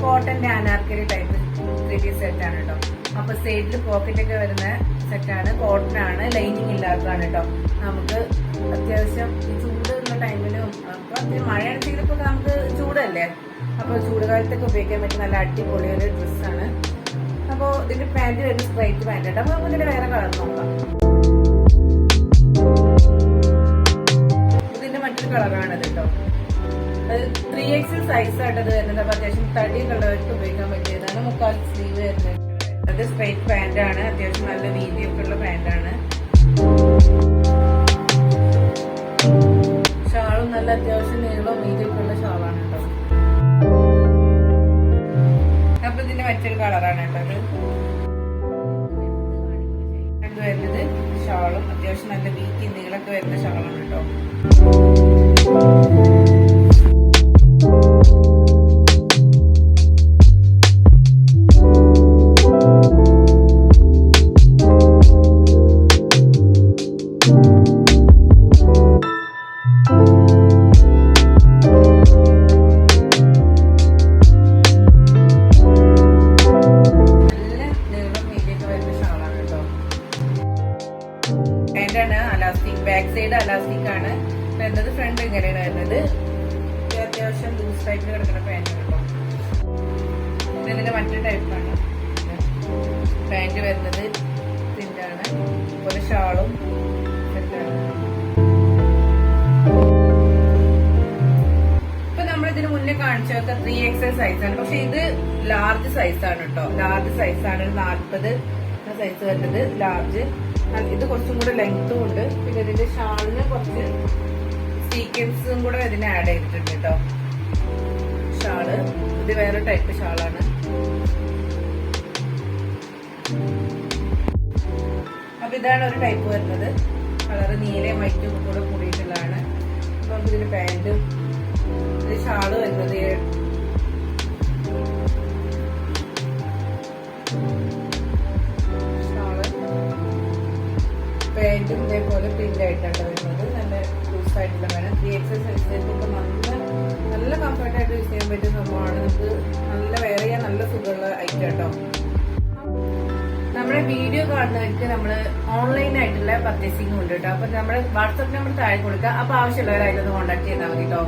കോട്ടന്റെ Anarkali type 3 piece set ആണ് കേട്ടോ. അപ്പൊ സൈഡിൽ പോക്കറ്റ് ഒക്കെ വരുന്ന സെറ്റാണ്, കോട്ടൺ ആണ്, ലൈനിങ് ഇല്ലാത്തതാണ് കേട്ടോ. നമുക്ക് അത്യാവശ്യം ഈ ചൂടുള്ള ടൈമിലും അപ്പൊ മഴയാണെങ്കിൽ ഇപ്പൊ നമുക്ക് ചൂടല്ലേ, അപ്പൊ ചൂടുകാലത്തൊക്കെ ഉപയോഗിക്കാൻ പറ്റിയ നല്ല അടിപൊളി ഒരു ഡ്രസ്സാണ്. അപ്പൊ ഇതിന്റെ പാന്റ് വരുന്ന സ്ട്രൈറ്റ് പാന്റ് ഉണ്ട്. അപ്പൊ നമുക്ക് ഇതിന്റെ വേറെ കളർ നോക്കാം. ഇതിന്റെ മറ്റൊരു കളറാണ് കേട്ടോ. അത് 3XL സൈസ് ആയിട്ടത് വരുന്നത്. അപ്പൊ അത്യാവശ്യം തടിയുള്ളവർക്ക് ഉപയോഗിക്കാൻ പറ്റിയതാണ്. 3/4 സ്ലീവ് വരുന്നത്. അത് സ്ട്രൈറ്റ് പാന്റ് ആണ്, അത്യാവശ്യം നല്ല വീതിയൊക്കെ ഉള്ള പാന്റ് ആണ്. ഷാളും നല്ല അത്യാവശ്യം നീളവും വീതിയൊക്കെ ഉള്ള ഷാളാണ് കേട്ടോ. അപ്പൊ ഇതിന്റെ മറ്റൊരു കളറാണ് കേട്ടോ. അത് വരുന്നത് ഷാളും അത്യാവശ്യം നല്ല വീതി നീളൊക്കെ വരുന്ന ഷാളാണ് കേട്ടോ. അലാസ്റ്റിക് ബാക്ക് സൈഡ് അലാസ്റ്റിക് ആണ് വരുന്നത്. ഫ്രണ്ട് ഇങ്ങനെയാണ് വരുന്നത്. അത്യാവശ്യം ലൂസ് ടൈപ്പിൽ കിടക്കുന്ന പാന്റ് കേട്ടോ. ഇതിന്റെ മറ്റൊരു ടൈപ്പാണ്. പാന്റ് വരുന്നത് തിന്നാണ്, ഒരു ഷാളും സെറ്റാണ്. ഇപ്പൊ നമ്മളിതിന് മുന്നേ കാണിച്ചതൊക്കെ 3XL സൈസാണ്, പക്ഷെ ഇത് ലാർജ് സൈസാണ് കേട്ടോ. ലാർജ് സൈസാണ്, 40 സൈസ് വരുന്നത് ലാർജ്. ഇത് കുറച്ചും കൂടെ ലെങ്ത്തും ഉണ്ട്. പിന്നെ ഇതിന്റെ ഷാളിന് കുറച്ച് സീക്വൻസും കൂടെ ഇതിന് ആഡ് ചെയ്തിട്ടുണ്ട് കേട്ടോ. ഷാള് ഇത് വേറെ ടൈപ്പ് ഷാളാണ്. അപ്പൊ ഇതാണ് ഒരു ടൈപ്പ് വരുന്നത്. കളറ് നീലയും വൈറ്റും കൂടെ കൂടിയിട്ടുള്ളതാണ്. അപ്പൊ ഇതിന്റെ പാന്റും ഇത് ഷാള് വരുന്നത് പാന്റും ഇതേപോലെ പ്രിന്റ് ആയിട്ടാണ് വരുന്നത്. നല്ല ലൂസ് ആയിട്ടുള്ള വേണം. 3XL സൈസിലേക്ക് നല്ല കംഫർട്ട് ആയിട്ട് യൂസ് ചെയ്യാൻ പറ്റിയ സംഭവമാണ്. നമുക്ക് നല്ല വെയർ ചെയ്യാൻ നല്ല സുഖമുള്ള ഐറ്റം കേട്ടോ. നമ്മുടെ വീഡിയോ കാണുന്നവർക്ക് നമ്മള് ഓൺലൈൻ ആയിട്ടുള്ള പർച്ചേസിംഗ് ഉണ്ട് കേട്ടോ. അപ്പൊ നമ്മുടെ വാട്സ്ആപ്പ് നമ്പർ താഴെ കൊടുക്കുക. അപ്പൊ ആവശ്യമുള്ളവരായിട്ടൊന്ന് കോൺടാക്ട് ചെയ്താൽ മതി കേട്ടോ.